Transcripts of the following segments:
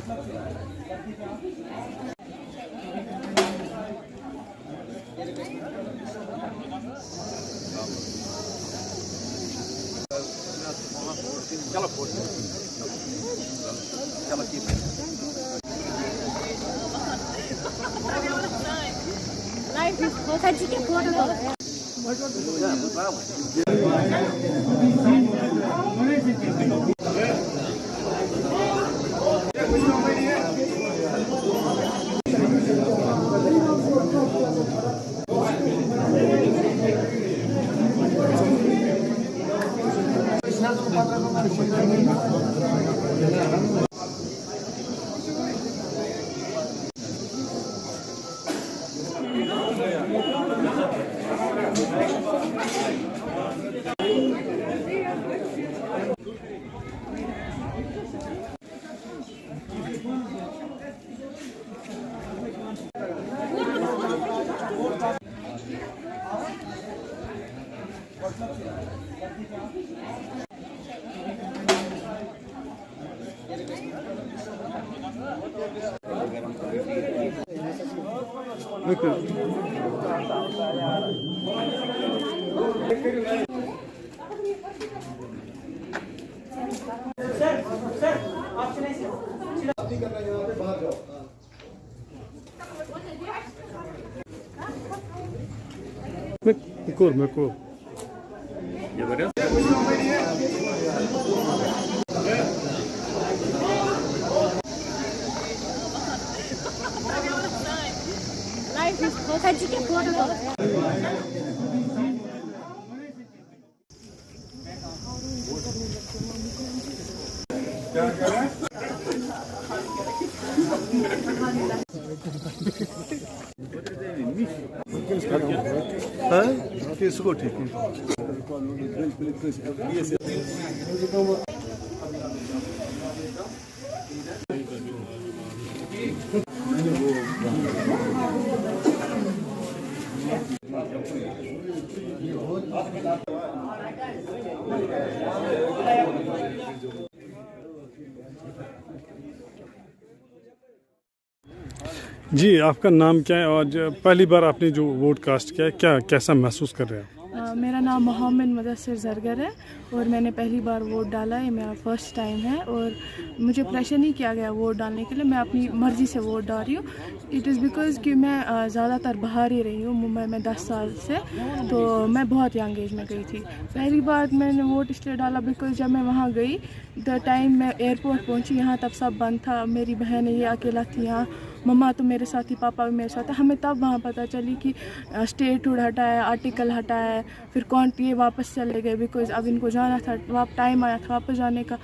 Cool. इसको ठीक है जी, आपका नाम क्या है और पहली बार आपने जो वोट कास्ट किया है कैसा महसूस कर रहे हैं? मेरा नाम मोहम्मद मुदस्सिर ज़रगर है और मैंने पहली बार वोट डाला है। मेरा फर्स्ट टाइम है और मुझे प्रेशर नहीं किया गया वोट डालने के लिए। मैं अपनी मर्ज़ी से वोट डाल रही हूँ। इट इज़ बिकॉज़ कि मैं ज़्यादातर बाहर ही रही हूँ मुंबई में 10 साल से, तो मैं बहुत यंग एज में गई थी। पहली बार मैंने वोट इसलिए डाला बिकॉज़ जब मैं वहाँ गई द टाइम मैं एयरपोर्ट पहुँची, यहाँ तब सब बंद था। मेरी बहन ये अकेला थी यहाँ, मम्मा तो मेरे साथ ही, पापा भी मेरे साथ है। हमें तब वहाँ पता चली कि स्टेटहुड हटा है, आर्टिकल हटा है, फिर ये वापस चले गए बिकॉज़ अब इनको जाना था, टाइम आया था वापस जाने का।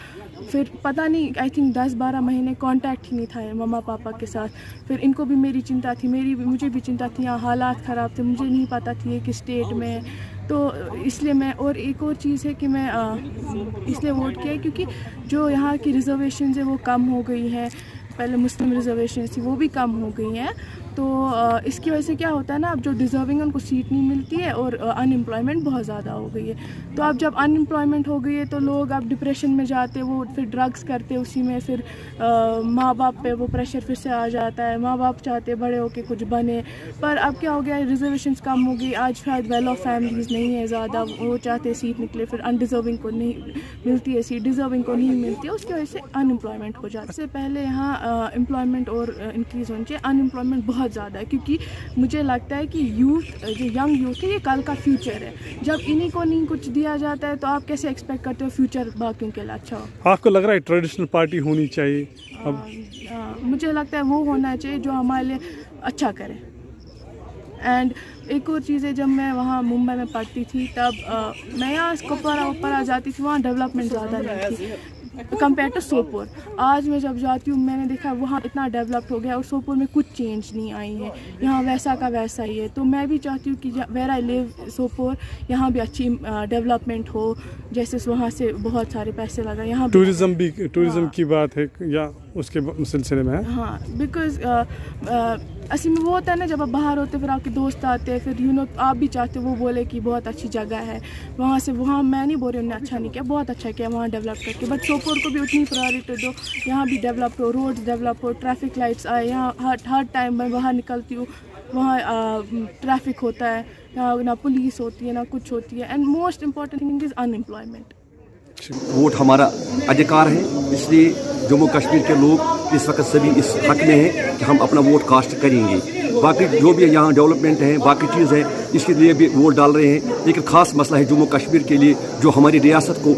फिर पता नहीं, आई थिंक 10-12 महीने कांटेक्ट ही नहीं था मम्मा पापा के साथ। फिर इनको भी मेरी चिंता थी, मुझे भी चिंता थी। यहाँ हालात ख़राब थे, मुझे नहीं पता थी ये किस स्टेट में, तो इसलिए मैं, और एक और चीज़ है कि मैं इसलिए वोट किया क्योंकि जो यहाँ की रिजर्वेशन है वो कम हो गई है। पहले मुस्लिम रिजर्वेशन थी वो भी कम हो गई हैं, तो इसकी वजह से क्या होता है ना, अब जो डिज़र्विंग उनको सीट नहीं मिलती है और अनएम्प्लॉयमेंट बहुत ज़्यादा हो गई है। तो अब जब अनएम्प्लॉयमेंट हो गई है तो लोग अब डिप्रेशन में जाते, वो फिर ड्रग्स करते, उसी में फिर माँ बाप पे वो प्रेशर फिर से आ जाता है। माँ बाप चाहते बड़े होके कुछ बने, पर अब क्या हो गया, रिजर्वेशंस कम हो गई। आज शायद वेल ऑफ फैमिलीज़ नहीं है ज़्यादा, वो चाहते सीट निकले, फिर अनडिज़र्विंग को नहीं मिलती है सीट, डिज़र्विंग को नहीं मिलती है, उसकी वजह से अनएम्प्लॉयमेंट हो जाता है। इससे पहले यहाँ एम्प्लॉयमेंट और इंक्रीज़ होनी चाहिए। अनएम्प्लॉयमेंट बहुत ज़्यादा है क्योंकि मुझे लगता है कि यूथ, जो यंग यूथ है, ये कल का फ्यूचर है। जब इन्हीं को नहीं कुछ दिया जाता है तो आप कैसे एक्सपेक्ट करते हो फ्यूचर बाकियों के लिए अच्छा हो? आपको लग रहा है ट्रेडिशनल पार्टी होनी चाहिए? अब मुझे लगता है वो होना चाहिए जो हमारे लिए अच्छा करे। एंड एक और चीज़ है, जब मैं वहाँ मुंबई में पढ़ती थी तब मैं यहाँ कोपरा जाती थी, वहाँ डेवलपमेंट ज़्यादा नहीं थी कंपेयर टू सोपोर। आज मैं जब जाती हूँ मैंने देखा वहाँ इतना डेवलप्ड हो गया और सोपोर में कुछ चेंज नहीं आई है, यहाँ वैसा का वैसा ही है। तो मैं भी चाहती हूँ कि वेयर आई लिव सोपोर, यहाँ भी अच्छी डेवलपमेंट हो, जैसे वहाँ से बहुत सारे पैसे लगा यहाँ टूरिज़्म की बात है या उसके सिलसिले में? हाँ, बिकॉज़ असल में वो होता है ना, जब आप बाहर होते फिर आपके दोस्त आते हैं, फिर आप भी चाहते हो वो बोले कि बहुत अच्छी जगह है वहाँ से, वहाँ मैं नहीं बोल रही उन्होंने अच्छा नहीं किया, बहुत अच्छा किया वहाँ डेवलप करके, बट सोपोर को भी उतनी प्रायोरिटी दो, यहाँ भी डेवलप हो, रोड्स डेवलप हो, ट्रैफिक लाइट्स आए, यहाँ हर टाइम मैं बाहर निकलती हूँ वहाँ ट्रैफिक होता है, यहाँ ना पुलिस होती है ना कुछ होती है, and most important thing is unemployment. Vote हमारा अधिकार है, इसलिए जम्मू कश्मीर के लोग इस वक्त सभी इस हक में हैं कि हम अपना वोट कास्ट करेंगे। बाकी जो भी यहाँ डेवलपमेंट है, बाकी चीज़ है, इसके लिए भी वोट डाल रहे हैं। लेकिन ख़ास मसला है जम्मू कश्मीर के लिए, जो हमारी रियासत को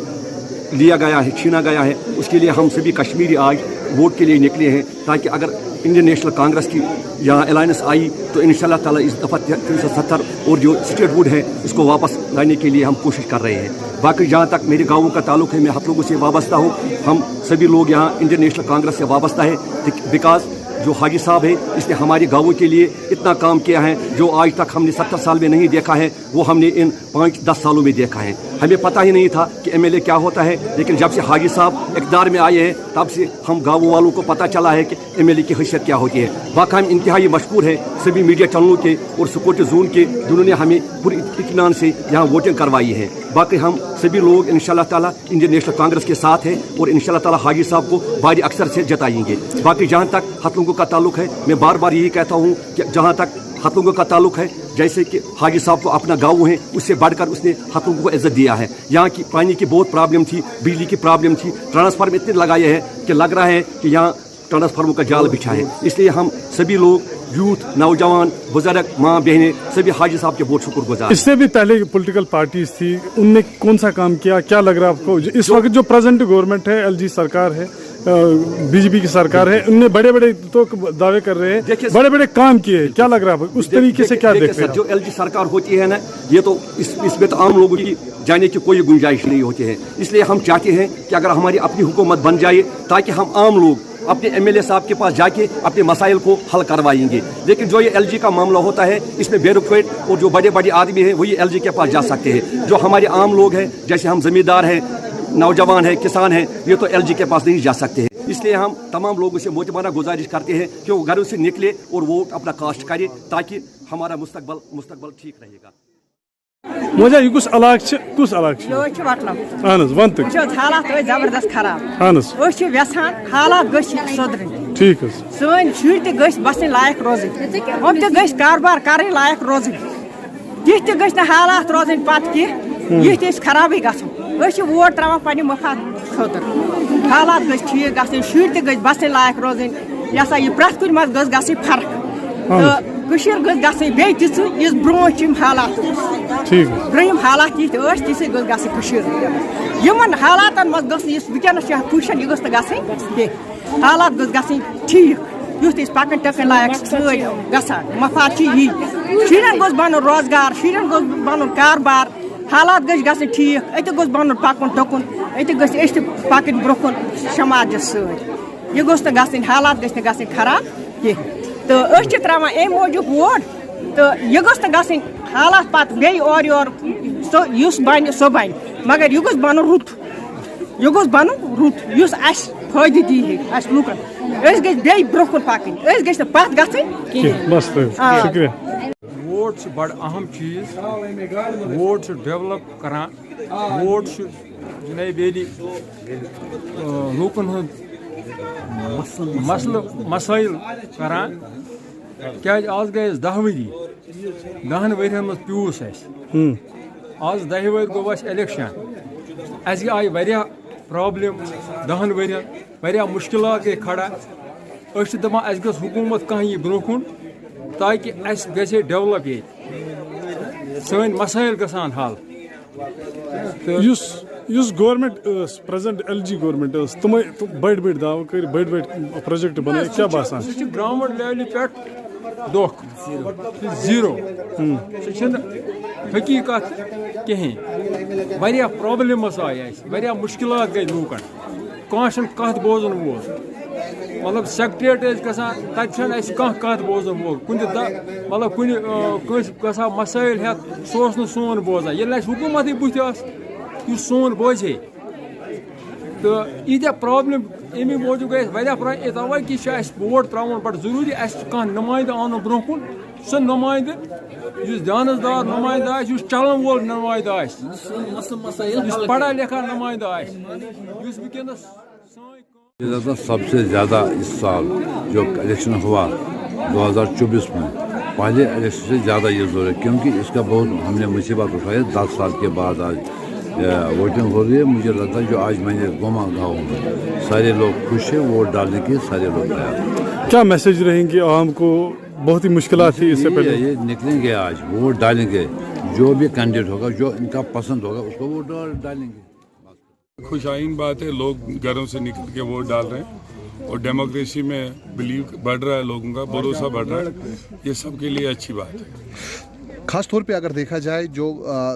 लिया गया है, छीना गया है, उसके लिए हम सभी कश्मीरी आज वोट के लिए निकले हैं, ताकि अगर इंडियन नेशनल कांग्रेस की यहाँ अलायंस आई तो इंशाल्लाह ताला इस दफ़ा 370 और जो स्टेट वुड है उसको वापस लाने के लिए हम कोशिश कर रहे हैं। बाकी जहाँ तक मेरे गाँवों का ताल्लुक है, मैं आप लोगों से वाबस्ता हूँ, हम सभी लोग यहाँ इंडियन नेशनल कांग्रेस से वाबस्ता है, बिकॉज जो हाजी साहब है इसने हमारे गाँवों के लिए इतना काम किया है जो आज तक हमने 70 साल में नहीं देखा है, वो हमने इन 5-10 सालों में देखा है। हमें पता ही नहीं था कि MLA क्या होता है, लेकिन जब से हाजी साहब इक़्तिदार में आए हैं तब से हम गाँव वालों को पता चला है कि MLA की हैसियत क्या होती है। बाकी हम इंतहाई मशहूर है सभी मीडिया चैनलों के और सिक्योरिटी जोन के, जिन्होंने हमें पूरी इत्मीनान से यहाँ वोटिंग करवाई है। बाकी हम सभी लोग इंशाल्लाह ताला इंडियन नेशनल कांग्रेस के साथ हैं और इंशाल्लाह ताला हाजी साहब को भारी अक्सर से जताएंगे। बाकी जहाँ तक हथलुंगों का ताल्लुक है, मैं बार बार यही कहता हूँ कि जहाँ तक हथलुंगों का ताल्लुक है, जैसे कि हाजी साहब को अपना गाँव है, उससे बढ़कर उसने हथलुंगों को इज्जत दिया है। यहाँ की पानी की बहुत प्रॉब्लम थी, बिजली की प्रॉब्लम थी, ट्रांसफार्मर इतने लगाए हैं कि लग रहा है कि यहाँ ट्रांसफार्मर का जाल बिछा है। इसलिए हम सभी लोग, यूथ, नौजवान, बुजुर्ग, माँ बहनें, सभी हाजी साहब के बहुत शुक्रगुजार। इससे भी पहले पॉलिटिकल पार्टीज थी, उनने कौन सा काम किया, क्या लग रहा है आपको? इस वक्त जो प्रेजेंट गवर्नमेंट है, LG सरकार है, BJP की सरकार है, उनने बड़े बड़े तो दावे कर रहे हैं, बड़े बड़े काम किए, क्या लग रहा है उस तरीके से? क्या देख रहे हैं? जो LG सरकार होती है ना, ये तो इसमें तो आम लोगों की जाने की कोई गुंजाइश नहीं होती है। इसलिए हम चाहते हैं कि अगर हमारी अपनी हुकूमत बन जाए, ताकि हम आम लोग अपने MLA साहब के पास जाके अपने मसाइल को हल करवाएंगे। लेकिन जो ये LG का मामला होता है, इसमें ब्यूरोक्रेट और जो बड़े बड़े आदमी हैं वही LG के पास जा सकते हैं। जो हमारे आम लोग हैं, जैसे हम जमींदार हैं, नौजवान हैं, किसान हैं, ये तो LG के पास नहीं जा सकते हैं। इसलिए हम तमाम लोगों से मोटिवाना गुजारिश करते हैं कि वो घरों से निकले और वोट अपना कास्ट करे, ताकि हमारा मुस्तकबल ठीक रहेगा। मुझे ये कुछ इलाक वन हालात जबरदस्त खराब, यहान हालात सुधर, ठीक सन शुर बसन लायक रोजन, हम कारोबार कर लायक रोजन, ति हालात रोजन पत कह खराबी गो वोट त्रा पे मफाद खुद, हालात ठीक ग शुर बसन लायक रोजन, यह सा यह प्रत कुछ मज ग फर्क गई ब्रोम हालात ब्रोम हालात ती गन हालातन मज वनस पुशन यह गई हालात गई ठीक युथ पकन टकन लायक गसान मफाद यही शुरन गोस बन रोजगार, शुरन गोस बन कारोबार, हालात गई ठीक, अत गोस बन पकन टकुन, अत गई पकन ब्रोकन समाज सह गोस न हालात गई खराब कह तो त्रा मूजूब वोट तो यह गोस न हालात पत बे और योर बन सो बन, मगर यह गोस बन रुत, यह गोस बन रुत फायदे दी लूकन गई ब्रोकन पकन गई पत गई। वोट बड़ अहम चीज, वोट डेवलप करान, वोट जनाब लूकन मसाइल करान, क्या आज गए 10 वरी 10 वरियन मज प्यूस आज 10 वरी गो इलेक्शन, अस आई वारिया प्रॉब्लम 10 वरियन, वारिया मुश्किलात गई खड़ा, दपान अस गस हुकूमत कह यह ब्रो कुन, ताकि अस गसे डेवलप ये सन मसाइल गसान हल। गवर्नमेंट प्रेजेंट LG गवर्नमेंट तुम बड़ बड़ दाव कर बड़ बड़ प्रोजेक्ट बन, क्या बासान ग्राउंड लेवल पे दोख जीरो हकीकत कहें, वारिया प्रॉब्लम्स आय, वारिया मुश्किलात गई लूकन, कह कत बोजन वोल, मतलब सेक्रेटरीट गसान कह कत बोजन वोल, मतलब कुन मसाइल हेत सह सोन बोजान, ये हुकूमत बुथ सोन बोझे तो यीत्या प्रॉब्लम अमी मूजूब गए तवे कि वोट त्रा बड़ जरूरी कह नुमाइंद आनो ब्रो कुन सह नुमाइंद जानसदार नुमाइंद चलन वोल नुमाइंद पढ़ा लिखा नुमाइंद वनस सबसे ज़्यादा इस साल जो इलेक्शन हुआ 2024 में पहले इलेक्शन से ज़्यादा ये जोर है, क्योंकि इसका बहुत हमने मुसीबत उठाई। 10 साल के बाद आज वोटिंग हो रही है। मुझे लगता है जो आज मैंने गोमा गाँव में सारे लोग खुश है, वोट डालने के सारे लोग तैयार। क्या मैसेज रहेंगे आवाम को? बहुत ही मुश्किल थी इससे पहले, ये निकलेंगे आज वोट डालेंगे, जो भी कैंडिडेट होगा जो इनका पसंद होगा उसको वोट डालेंगे। खुशाइन बात है, लोग घरों से निकल के वोट डाल रहे हैं और डेमोक्रेसी में बिलीव बढ़ रहा है, लोगों का भरोसा बढ़ रहा है। ये सबके लिए अच्छी बात है। ख़ास तौर पे अगर देखा जाए जो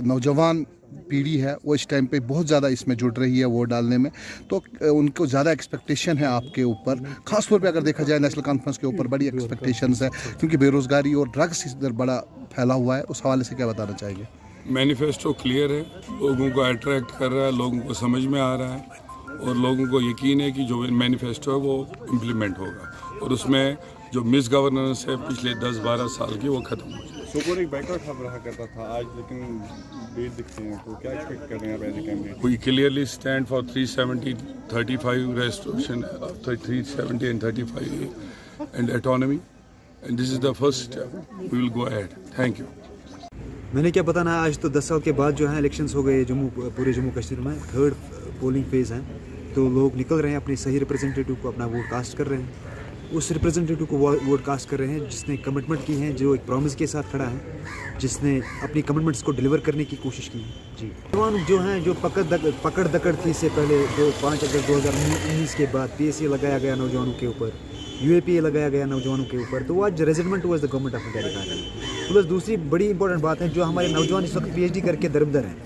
नौजवान पीढ़ी है वो इस टाइम पे बहुत ज़्यादा इसमें जुड़ रही है वोट डालने में, तो उनको ज़्यादा एक्सपेक्टेशन है आपके ऊपर। ख़ास तौर पे अगर देखा जाए नेशनल कॉन्फ्रेंस के ऊपर बड़ी एक्सपेक्टेशंस है, क्योंकि बेरोज़गारी और ड्रग्स इधर बड़ा फैला हुआ है। उस हवाले से क्या बताना चाहेंगे? मैनिफेस्टो क्लियर है, लोगों को अट्रैक्ट कर रहा है, लोगों को समझ में आ रहा है और लोगों को यकीन है कि जो मैनिफेस्टो है वो इम्प्लीमेंट होगा और उसमें जो मिस गवर्नेंस है पिछले 10-12 साल की वो ख़त्म हो जाए। सोपोर एक बाइकआउट रहा करता था आज, लेकिन डेट दिखती है, तो क्या एक्सपेक्ट कर रहे हैं as a candidate? We clearly stand for 370, 35 restoration, 370 and 35 and autonomy, and this is the first step. We will go ahead. Thank you. मैंने क्या बताना है, आज तो 10 साल के बाद जो है इलेक्शंस हो गए पूरे जम्मू कश्मीर में। 3rd पोलिंग फेज़ है, तो लोग निकल रहे हैं, अपने सही रिप्रेजेंटेटिव को अपना वोट कास्ट कर रहे हैं। उस रिप्रेजेंटेटिव को वोट कास्ट कर रहे हैं जिसने कमिटमेंट की है, जो एक प्रॉमिस के साथ खड़ा है, जिसने अपनी कमिटमेंट्स को डिलीवर करने की कोशिश की है। जी, नौजवान जो हैं, जो पकड़ दकड़ थी इससे पहले 5 अगस्त 2019 के बाद PSA लगाया गया नौजवानों के ऊपर, UAPA लगाया गया नौजवानों के ऊपर, तो आज resentment towards the government of India. Plus दूसरी बड़ी इंपॉर्टेंट बात है, जो हमारे नौजवान इस वक्त PhD करके दरबदर हैं,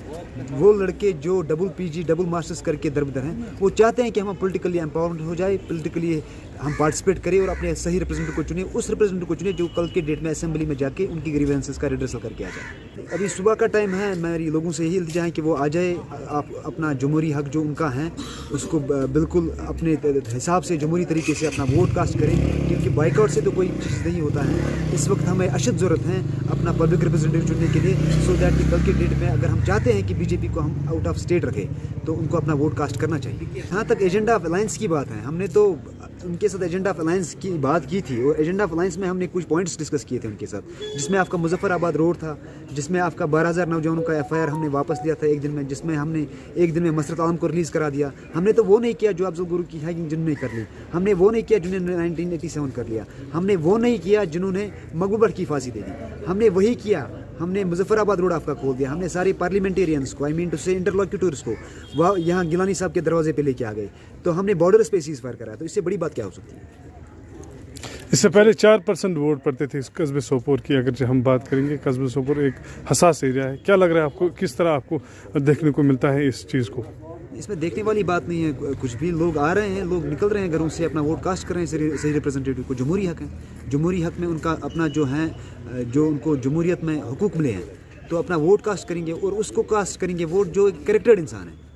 वो लड़के जो डबल PG डबल मास्टर्स करके दरबदर हैं, वो चाहते हैं कि हम पोलिटिकली एम्पावरमेंट हो जाए, पोलिटिकली हम पार्टिसिपेट करें और अपने सही रिप्रेजेंटेटिव को चुने, उस रिप्रेजेंटेटिव को चुने जो कल के डेट में असेंबली में जाके उनकी ग्रीवेंसेस का रिड्रेसल करके आ जाए। अभी सुबह का टाइम है, मेरी लोगों से यही इल्तिजा है कि वो आ जाए, आप अपना जमहूरी हक जो उनका है उसको बिल्कुल अपने हिसाब से जमहूरी तरीके से अपना वोट कास्ट करें, क्योंकि बाइकआउट से तो कोई चीज़ नहीं होता है। इस वक्त हमें अशद ज़रूरत है अपना पब्लिक रिप्रेजेंटेटिव चुनने के लिए, सो दैट कि कल के डेट में अगर हम चाहते हैं कि BJP को हम आउट ऑफ स्टेट रखें तो उनको अपना वोट कास्ट करना चाहिए। जहाँ तक एजेंडा ऑफ अलायंस की बात है, हमने तो उनके साथ एजेंडा ऑफ अलायंस की बात की थी और एजेंडा ऑफ अलायंस में हमने कुछ पॉइंट्स डिस्कस किए थे उनके साथ, जिसमें आपका मुजफ्फराबाद रोड था, जिसमें आपका 12,000 नौजवानों का FIR हमने वापस लिया था एक दिन में, जिसमें हमने एक दिन में मसरत आलम को रिलीज़ करा दिया। हमने तो वो नहीं किया जो अफजल गुरु की हैगिंग जिन्होंने कर ली, हमने वो नहीं किया जिन्होंने 1987 कर लिया, हमने वो नहीं किया जिन्होंने मकबूल भट्ट की फांसी दे दी, हमने वही किया, हमने मुजफ्फराबाद रोड आपका खोल दिया, हमने सारे पार्लियामेंटेरियंस को, आई मीन टू से इंटरलॉक्यूटर्स को वह यहाँ गिलानी साहब के दरवाजे पे लेके आ गए, तो हमने बॉर्डर पे सीज फायर कराया। तो इससे बड़ी बात क्या हो सकती है? इससे पहले 4% वोट पड़ते थे इस कस्बे सोपोर की। अगर हम बात करेंगे, कस्बे सोपोर एक हसास एरिया है, क्या लग रहा है आपको, किस तरह आपको देखने को मिलता है इस चीज़ को? इसमें देखने वाली बात नहीं है कुछ भी। लोग आ रहे हैं, लोग निकल रहे हैं घरों से, अपना वोट कास्ट कर रहे हैं सही रिप्रेजेंटेटिव को। जमहूरी हक है, जमहूरी हक में उनका अपना जो है, जो उनको जमहूरियत में हुकूक मिले हैं, तो अपना वोट कास्ट करेंगे और उसको कास्ट करेंगे वोट जो एक करेक्टेड इंसान है।